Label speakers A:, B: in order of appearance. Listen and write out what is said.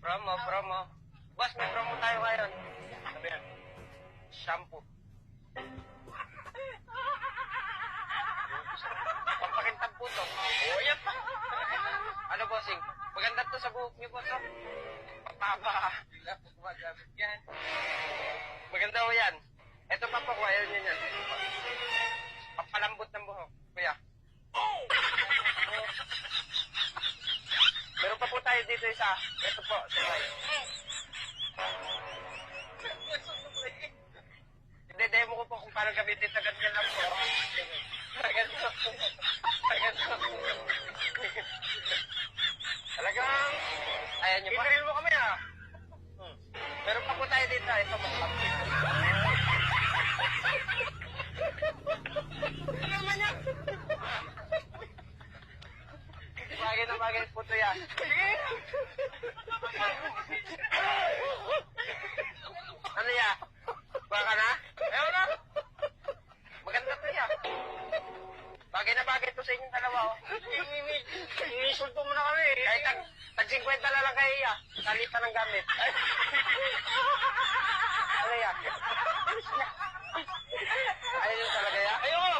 A: Promo. Boss, may promo tayo ngayon. Sabi yan. Shampoo. Pampakintab po to. Oh, yan pa. Ano, bossing? Maganda to sa buhok niyo, boss, oh. Pataba. Bila po gumagamit yan. Maganda ho yan. Ito pa po, ayaw niyo yan. Papalambot ng buhok. Kuya. Meron pa po tayo dito isa. Ito po, sabay. Demo ko po kung paano gamitin sa ganyan lang po. Talagang, ayan nyo pa. Kinaril mo kami ah. Meron pa po tayo dito. Ito po. Ano naman yan? Bagay na bagay po ito yan. Ano yan? Baka na? Ayaw na. Maganda to yan. Bagay na bagay to sa inyong dalawa, oh. Inisulto mo na kami. Kahit tag-50 na lang kayo, iya. Salita ng gamit. Ano yan? Ayaw yun talaga yan? Ayaw!